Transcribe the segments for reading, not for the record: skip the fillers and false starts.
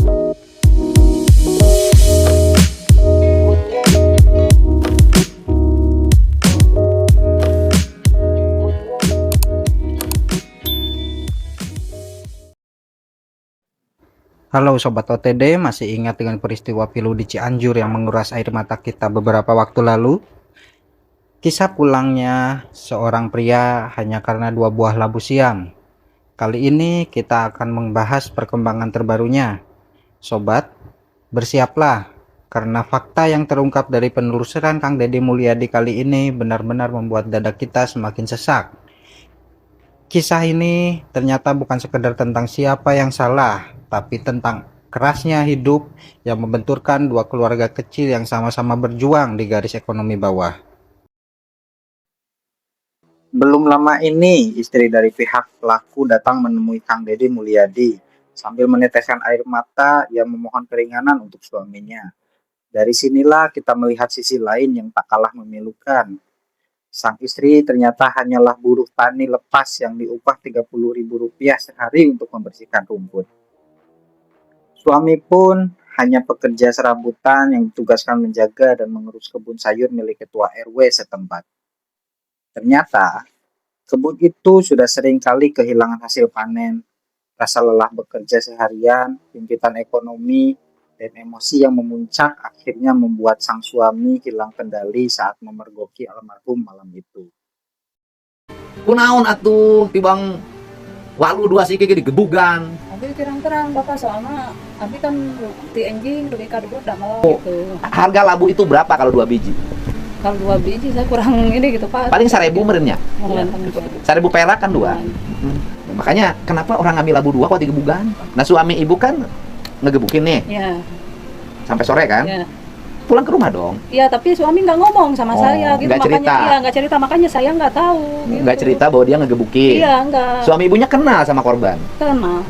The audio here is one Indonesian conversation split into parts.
Halo Sobat OTD, masih ingat dengan peristiwa pilu di Cianjur yang menguras air mata kita beberapa waktu lalu? Kisah pulangnya seorang pria hanya karena 2 buah labu siam. Kali ini kita akan membahas perkembangan terbarunya. Sobat, bersiaplah, karena fakta yang terungkap dari penelusuran Kang Deddy Mulyadi kali ini benar-benar membuat dada kita semakin sesak. Kisah ini ternyata bukan sekedar tentang siapa yang salah, tapi tentang kerasnya hidup yang membenturkan 2 keluarga kecil yang sama-sama berjuang di garis ekonomi bawah. Belum lama ini, istri dari pihak pelaku datang menemui Kang Deddy Mulyadi sambil meneteskan air mata yang memohon keringanan untuk suaminya. Dari sinilah kita melihat sisi lain yang tak kalah memilukan. Sang istri ternyata hanyalah buruh tani lepas yang diupah Rp30.000 sehari untuk membersihkan rumput. Suami pun hanya pekerja serabutan yang ditugaskan menjaga dan mengurus kebun sayur milik ketua RW setempat. Ternyata, kebun itu sudah sering kali kehilangan hasil panen, rasa lelah bekerja seharian, himpitan ekonomi, dan emosi yang memuncak akhirnya membuat sang suami hilang kendali saat memergoki almarhum malam itu. Kunaon atuh tibang walu 2 siki digebugan. Abi terang-terang bapak soalnya abi kan di enjing di kadebut dah malah gitu. Harga labu itu berapa kalau 2 biji? Kalau 2 biji saya kurang ini gitu Pak. Paling 1.000 meureunnya. Ya. 1.000 perak kan 2. Makanya kenapa orang ngambil labu 2 kok digebugan? Nah suami ibu kan ngegebukin nih Ya. sampai sore kan? Ya. Pulang ke rumah dong. Iya, tapi suami nggak ngomong sama saya gitu, nggak makanya cerita. iya nggak cerita, makanya saya nggak tahu. Gitu. Nggak cerita bahwa dia ngegebukin. Iya, nggak. Suami ibunya kenal sama korban. Kenal.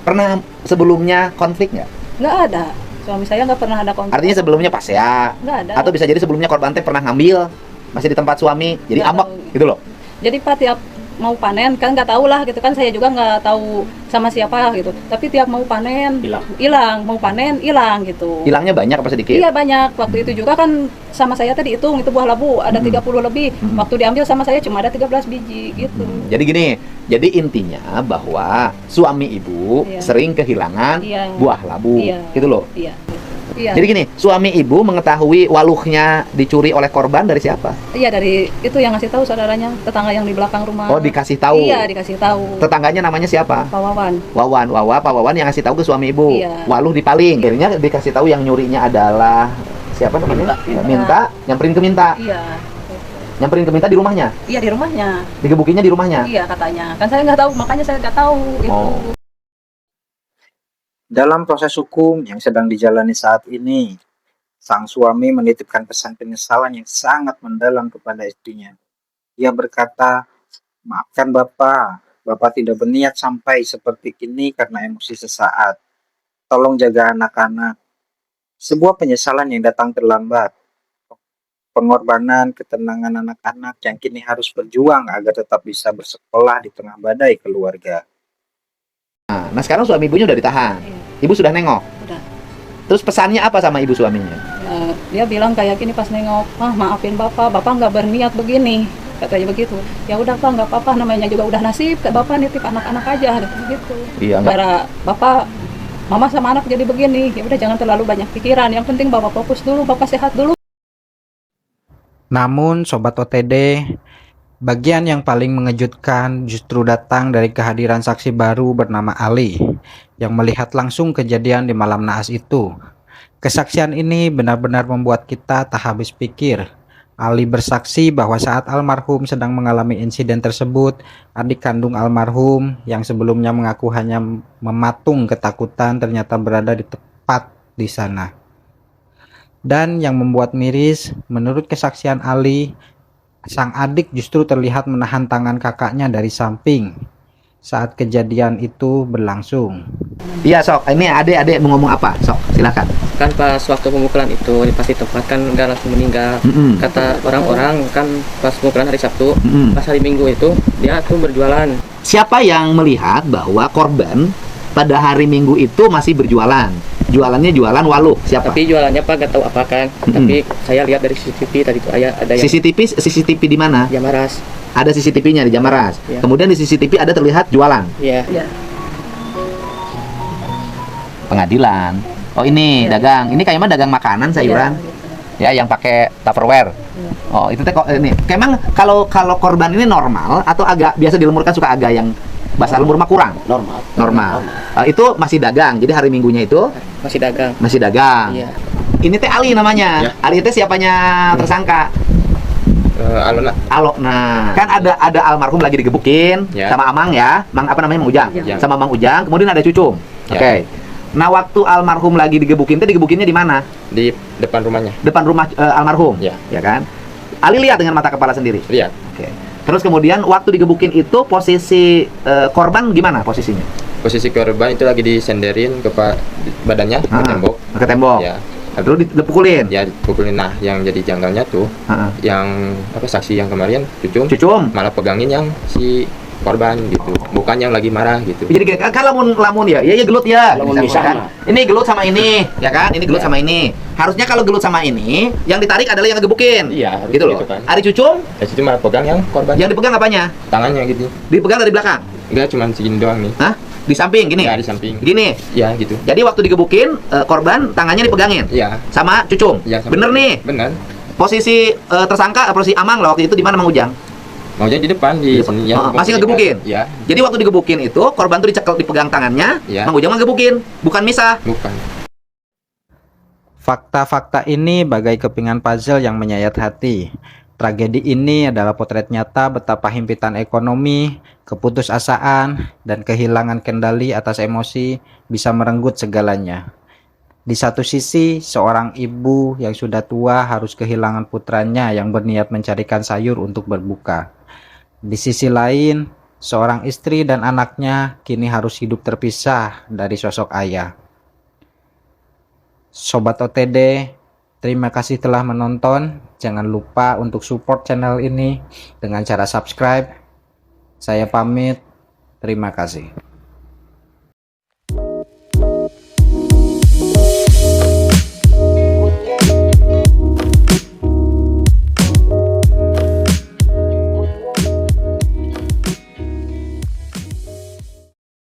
Pernah sebelumnya konflik nggak? Nggak ada. Suami saya nggak pernah ada konflik. Artinya sebelumnya pas ya? Nggak ada. Atau bisa jadi sebelumnya korban teh pernah ngambil masih di tempat suami, jadi Nggak ambek tahu. gitu loh. Jadi Pak tiap mau panen kan nggak tahu lah gitu kan, saya juga nggak tahu sama siapa gitu, tapi tiap mau panen hilang, mau panen hilang gitu. Hilangnya banyak apa sedikit? Iya banyak, waktu itu juga kan sama saya tadi hitung itu buah labu ada 30 lebih, waktu diambil sama saya cuma ada 13 biji gitu. Jadi gini, jadi intinya bahwa suami ibu Iya. sering kehilangan Iya. buah labu, Iya. gitu loh. Iya. Iya. Jadi gini, suami ibu mengetahui waluhnya dicuri oleh korban dari siapa? Iya dari itu yang ngasih tahu saudaranya, tetangga yang di belakang rumah. Oh, dikasih tahu. Iya, dikasih tahu. Tetangganya namanya siapa? Pak Wawan. Pak Wawan yang ngasih tahu ke suami ibu. Iya. Waluh dipaling. Akhirnya dikasih tahu yang nyurinya adalah siapa namanya? Minta, nyamperin ke Minta. Iya. Nyamperin ke Minta di rumahnya. Iya di rumahnya. Digebukinnya di rumahnya. Iya katanya. Kan saya nggak tahu, makanya saya nggak tahu itu. Oh. Dalam proses hukum yang sedang dijalani saat ini, sang suami menitipkan pesan penyesalan yang sangat mendalam kepada istrinya. Ia berkata, "Maafkan Bapak, Bapak tidak berniat sampai seperti ini karena emosi sesaat. Tolong jaga anak-anak." Sebuah penyesalan yang datang terlambat. Pengorbanan ketenangan anak-anak yang kini harus berjuang agar tetap bisa bersekolah di tengah badai keluarga. Nah, sekarang suami ibunya udah ditahan. Iya. Ibu sudah nengok. Udah. Terus pesannya apa sama ibu suaminya? Dia bilang kayak gini pas nengok, maafin Bapak nggak berniat begini. Katanya begitu. Ya udah Pak, nggak apa-apa, namanya juga udah nasib. Bapak nitip anak-anak aja gitu. Iya, enggak. Gara Bapak, Mama sama anak jadi begini. Ya udah jangan terlalu banyak pikiran. Yang penting Bapak fokus dulu, Bapak sehat dulu. Namun Sobat OTD, bagian yang paling mengejutkan justru datang dari kehadiran saksi baru bernama Ali yang melihat langsung kejadian di malam naas itu. Kesaksian ini benar-benar membuat kita tak habis pikir. Ali bersaksi bahwa saat almarhum sedang mengalami insiden tersebut, adik kandung almarhum yang sebelumnya mengaku hanya mematung ketakutan ternyata berada di tepat di sana. Dan yang membuat miris, menurut kesaksian Ali, sang adik justru terlihat menahan tangan kakaknya dari samping saat kejadian itu berlangsung. Iya sok, ini adik mau ngomong apa? Sok, silakan. Kan pas waktu pemukulan itu pas di tempat kan nggak langsung meninggal. Kata orang-orang kan pas pemukulan hari Sabtu, pas hari Minggu itu dia tuh berjualan. Siapa yang melihat bahwa korban pada hari Minggu itu masih berjualan. Jualannya jualan waluk. Siapa? Tapi jualannya Pak nggak tahu apa kan. Tapi saya lihat dari CCTV tadi itu ada yang CCTV di mana? Jamaras. Ada CCTV-nya di Jamaras. Iya. Kemudian di CCTV ada terlihat jualan. Iya. Pengadilan. Oh ini dagang. Ini kayaknya dagang makanan sayuran. Ya yang pakai Tupperware. Oh itu teh kok ini. Emang kalau korban ini normal atau agak biasa dilemurkan suka agak yang bahasa lembur mah kurang? Normal. Itu masih dagang. Jadi hari Minggunya itu Masih dagang. masih dagang. Iya. Ini teh Ali namanya. Ya. Ali teh siapanya tersangka? Alona. Alok. Nah, kan ada almarhum lagi digebukin Ya. sama Amang ya. Apa namanya Mang Ujang? Ya. Sama Mang Ujang. Kemudian ada Cucum. Ya. Oke. Nah, waktu almarhum lagi digebukin teh digebukinnya di mana? Di depan rumahnya. Depan rumah almarhum. Ya. Ya kan? Ali lihat dengan mata kepala sendiri. Lihat. Oke. Terus kemudian waktu digebukin itu posisi korban gimana posisinya? Posisi korban itu lagi disenderin ke badannya ke tembok. Ke tembok. Ya. Terus dipukulin. Ya dipukulin. Nah, yang jadi janggalnya tuh yang saksi yang kemarin Cucum. malah pegangin yang si korban gitu. Bukan yang lagi marah gitu. Jadi kan lamun ya gelut ya. Lamun Misalkan, misalnya. ini gelut sama ini, ya kan? Ini gelut sama ini. Harusnya kalau gelut sama ini, yang ditarik adalah yang ngegebukin. Iya, harus Gitu loh. gitu kan. Ari Cucum, Dari situ malah pegang yang korban. yang dipegang apanya? Tangannya gitu. Dipegang dari belakang. Enggak cuma segini doang nih. Hah? Di samping gini. Ya di samping. Gini. Ya gitu. Jadi waktu digebukin, korban tangannya dipegangin. Iya. Sama Cucum. Ya, Bener nih. Bener. Posisi tersangka, posisi Amang lah waktu itu di mana Mang Ujang? Maunya di depan di sini yang Masih ngegebukin. Ya, Jadi waktu digebukin itu korban tuh dicekel dipegang tangannya, Iya. Mang Ujang ngegebukin, bukan misah. bukan. Fakta-fakta ini bagai kepingan puzzle yang menyayat hati. Tragedi ini adalah potret nyata betapa himpitan ekonomi, keputusasaan, dan kehilangan kendali atas emosi bisa merenggut segalanya. Di satu sisi, seorang ibu yang sudah tua harus kehilangan putranya yang berniat mencarikan sayur untuk berbuka. Di sisi lain, seorang istri dan anaknya kini harus hidup terpisah dari sosok ayah. Sobat OTD, terima kasih telah menonton. Jangan lupa untuk support channel ini dengan cara subscribe. Saya pamit. Terima kasih.